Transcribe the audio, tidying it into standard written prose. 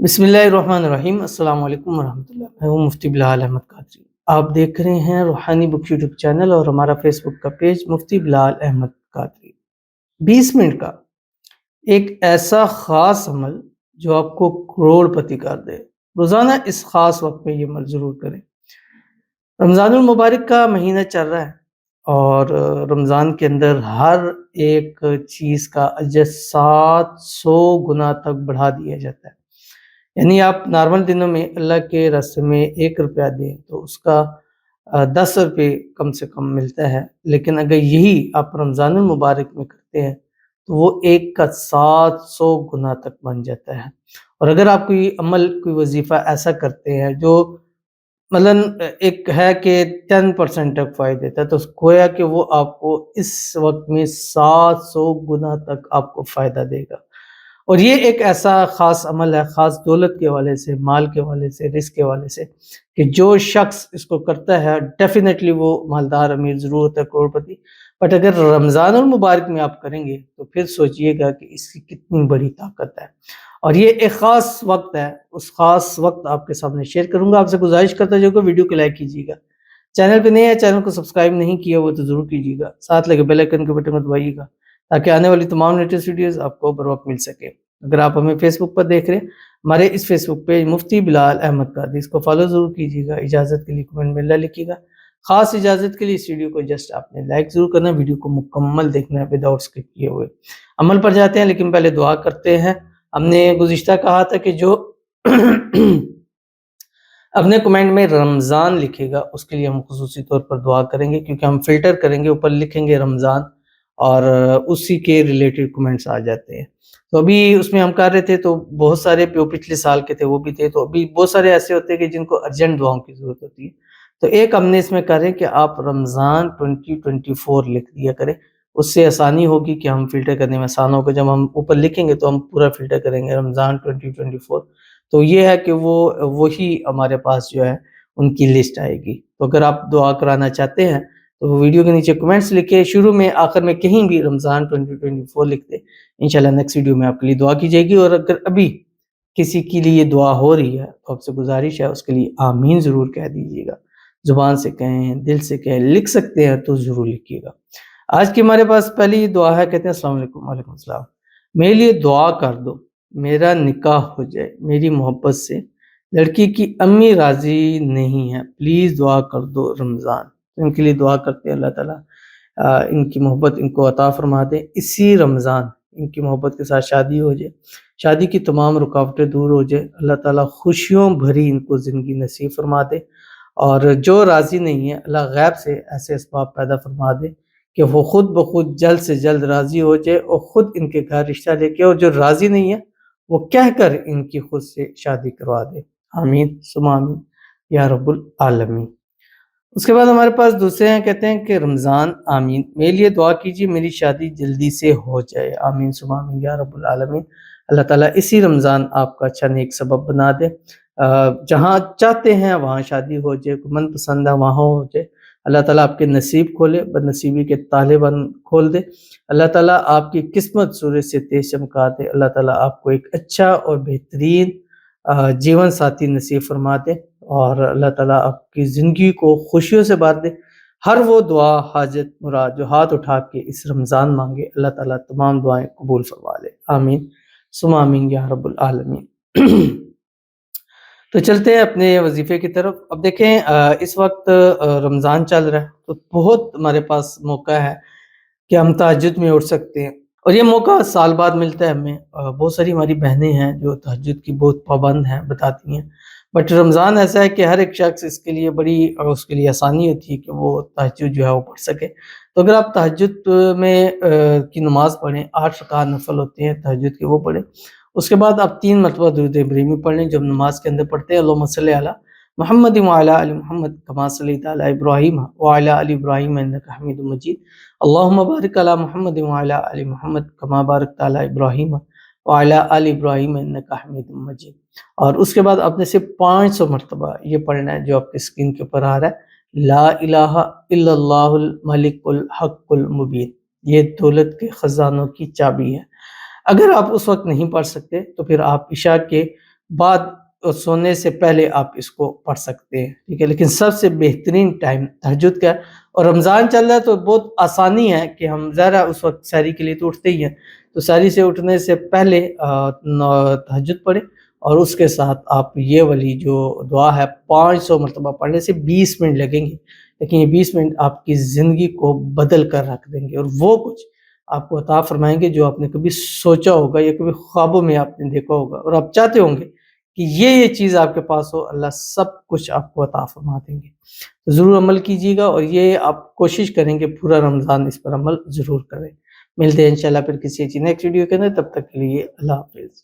بسم اللہ الرحمن الرحیم۔ السلام علیکم ورحمۃ اللہ۔ میں ہوں مفتی بلال احمد قادری۔ آپ دیکھ رہے ہیں روحانی بک یوٹیوب چینل اور ہمارا فیس بک کا پیج مفتی بلال احمد قادری۔ 20 منٹ کا ایک ایسا خاص عمل جو آپ کو کروڑ پتی کر دے۔ روزانہ اس خاص وقت میں یہ عمل ضرور کریں۔ رمضان المبارک کا مہینہ چل رہا ہے اور رمضان کے اندر ہر ایک چیز کا اجر 700 گنا تک بڑھا دیا جاتا ہے۔ یعنی آپ نارمل دنوں میں اللہ کے راستے میں 1 روپیہ دیں تو اس کا 10 روپے کم سے کم ملتا ہے، لیکن اگر یہی آپ رمضان المبارک میں کرتے ہیں تو وہ 1 کا 700 گنا تک بن جاتا ہے۔ اور اگر آپ کوئی عمل کوئی وظیفہ ایسا کرتے ہیں جو مثلاً ایک ہے کہ 10% تک فائدہ دیتا ہے تو گویا کہ وہ آپ کو اس وقت میں 700 گنا تک آپ کو فائدہ دے گا۔ اور یہ ایک ایسا خاص عمل ہے، خاص دولت کے حوالے سے، مال کے حوالے سے، رزق کے حوالے سے، کہ جو شخص اس کو کرتا ہے ڈیفینیٹلی وہ مالدار امیر ضرور ہوتا ہے، کروڑ پتی۔ بٹ اگر رمضان المبارک میں آپ کریں گے تو پھر سوچئے گا کہ اس کی کتنی بڑی طاقت ہے۔ اور یہ ایک خاص وقت ہے، اس خاص وقت آپ کے سامنے شیئر کروں گا۔ آپ سے گزارش کرتا جو کہ ویڈیو کو لائک کیجیے گا، چینل پہ نئے ہے چینل کو سبسکرائب نہیں کیا وہ تو ضرور کیجیے گا، ساتھ لگے بیل آئیکن کے بٹن کو دبائیے گا تاکہ آنے والی تمام لیٹسٹ ویڈیوز آپ کو بر وقت مل سکے۔ اگر آپ ہمیں فیس بک پر دیکھ رہے ہیں، ہمارے اس فیس بک پیج مفتی بلال احمد قادری، اس کو فالو ضرور کیجیے گا۔ اجازت کے لیے کمنٹ میں اللہ لکھیے گا۔ خاص اجازت کے لیے اس ویڈیو کو جسٹ آپ نے لائک ضرور کرنا ہے، ویڈیو کو مکمل دیکھنا ہے وداؤٹ اسکپ کیے ہوئے۔ عمل پر جاتے ہیں لیکن پہلے دعا کرتے ہیں۔ ہم نے گزشتہ کہا تھا کہ جو اپنے کمنٹ میں رمضان لکھے گا اس کے لیے ہم خصوصی طور پر دعا کریں گے، کیونکہ ہم فلٹر کریں گے، اوپر لکھیں گے رمضان اور اسی کے ریلیٹڈ کمنٹس آ جاتے ہیں۔ تو ابھی اس میں ہم کر رہے تھے تو بہت سارے پچھلے سال کے تھے وہ بھی تھے، تو ابھی بہت سارے ایسے ہوتے ہیں کہ جن کو ارجنٹ دعاؤں کی ضرورت ہوتی ہے۔ تو ایک ہم نے اس میں کر رہے کہ آپ رمضان 2024 لکھ دیا کریں، اس سے آسانی ہوگی کہ ہم فلٹر کرنے میں آسان ہوگا۔ جب ہم اوپر لکھیں گے تو ہم پورا فلٹر کریں گے رمضان 2024، تو یہ ہے کہ وہی ہمارے پاس جو ہے ان کی لسٹ آئے گی۔ تو اگر آپ دعا کرانا چاہتے ہیں تو ویڈیو کے نیچے کمنٹس لکھے، شروع میں آخر میں کہیں بھی رمضان 2024 لکھ دے، انشاءاللہ نیکسٹ ویڈیو میں آپ کے لیے دعا کی جائے گی۔ اور اگر ابھی کسی کے لیے دعا ہو رہی ہے تو آپ سے گزارش ہے اس کے لیے آمین ضرور کہہ دیجیے گا، زبان سے کہیں، دل سے کہیں، لکھ سکتے ہیں تو ضرور لکھیے گا۔ آج کی ہمارے پاس پہلی دعا ہے، کہتے ہیں السلام علیکم۔ وعلیکم السلام۔ میرے لیے دعا کر دو، میرا نکاح ہو جائے میری محبت سے، لڑکی کی امی راضی نہیں ہے، پلیز دعا کر دو رمضان۔ ان کے لیے دعا کرتے ہیں اللہ تعالیٰ ان کی محبت ان کو عطا فرما دے، اسی رمضان ان کی محبت کے ساتھ شادی ہو جائے، شادی کی تمام رکاوٹیں دور ہو جائے، اللہ تعالیٰ خوشیوں بھری ان کو زندگی نصیب فرما دے۔ اور جو راضی نہیں ہے اللہ غیب سے ایسے اسباب پیدا فرما دے کہ وہ خود بخود جلد سے جلد راضی ہو جائے اور خود ان کے گھر رشتہ لے کے، اور جو راضی نہیں ہے وہ کہہ کر ان کی خود سے شادی کروا دے۔ آمین ثم آمین یا رب العالمین۔ اس کے بعد ہمارے پاس دوسرے ہیں، کہتے ہیں کہ رمضان آمین، میرے لیے دعا کیجیے میری شادی جلدی سے ہو جائے، آمین ثم آمین یا رب العالمین۔ اللہ تعالیٰ اسی رمضان آپ کا اچھا نیک سبب بنا دے، جہاں چاہتے ہیں وہاں شادی ہو جائے، من پسند ہے وہاں ہو جائے، اللہ تعالیٰ آپ کے نصیب کھولے، بد نصیبی کے تالے بند کھول دے، اللہ تعالیٰ آپ کی قسمت سورج سے تیز چمکا دے، اللہ تعالیٰ آپ کو ایک اچھا اور بہترین جیون ساتھی نصیب فرما دے، اور اللہ تعالیٰ آپ کی زندگی کو خوشیوں سے بھر دے۔ ہر وہ دعا حاجت مراد جو ہاتھ اٹھا کے اس رمضان مانگے، اللہ تعالیٰ تمام دعائیں قبول فرما لے، آمین ثم آمین یا رب العالمین۔ تو چلتے ہیں اپنے وظیفے کی طرف۔ اب دیکھیں اس وقت رمضان چل رہا ہے تو بہت ہمارے پاس موقع ہے کہ ہم تہجد میں اٹھ سکتے ہیں، اور یہ موقع سال بعد ملتا ہے ہمیں۔ بہت ساری ہماری بہنیں ہیں جو تہجد کی بہت پابند ہیں، بتاتی ہیں، بٹ رمضان ایسا ہے کہ ہر ایک شخص اس کے لیے اس کے لیے آسانی ہوتی ہے کہ وہ تہجد جو ہے وہ پڑھ سکے۔ تو اگر آپ تہجد میں کی نماز پڑھیں، 8 رکعت نفل ہوتے ہیں تہجد کے، وہ پڑھیں۔ اس کے بعد آپ 3 مرتبہ درود ابراہیمی پڑھ لیں، جب نماز کے اندر پڑھتے ہیں اللہم صلی علی محمد وعلی آل محمد کما صلیت علی ابراہیم وعلی آل ابراہیم انک حمید مجید، اللہم بارک علی محمد وعلی آل محمد کما بارکت علی ابراہیم وعلی آل ابراہیم انک حمید مجید۔ اور اس کے بعد آپ نے صرف 500 مرتبہ یہ پڑھنا ہے جو آپ کے اسکرین کے اوپر آ رہا ہے، لا الہ الا اللہ الملک الحق المبین۔ یہ دولت کے خزانوں کی چابی ہے۔ اگر آپ اس وقت نہیں پڑھ سکتے تو پھر آپ عشاء کے بعد اور سونے سے پہلے آپ اس کو پڑھ سکتے ہیں، ٹھیک ہے، لیکن سب سے بہترین ٹائم تہجد کا ہے۔ اور رمضان چل رہا ہے تو بہت آسانی ہے کہ ہم ذرا اس وقت سحری کے لیے تو اٹھتے ہی ہیں، تو سحری سے اٹھنے سے پہلے تہجد پڑھیں، اور اس کے ساتھ آپ یہ والی جو دعا ہے 500 مرتبہ پڑھنے سے 20 منٹ لگیں گے، لیکن یہ 20 منٹ آپ کی زندگی کو بدل کر رکھ دیں گے، اور وہ کچھ آپ کو عطا فرمائیں گے جو آپ نے کبھی سوچا ہوگا یا کبھی خوابوں میں آپ نے دیکھا ہوگا، اور آپ چاہتے ہوں گے کہ یہ چیز آپ کے پاس ہو، اللہ سب کچھ آپ کو عطا فرما دیں گے۔ تو ضرور عمل کیجیے گا، اور یہ آپ کوشش کریں کہ پورا رمضان اس پر عمل ضرور کریں۔ ملتے ہیں انشاءاللہ پھر کسی اچھی نیکسٹ ویڈیو کے اندر، تب تک کے لیے اللہ حافظ۔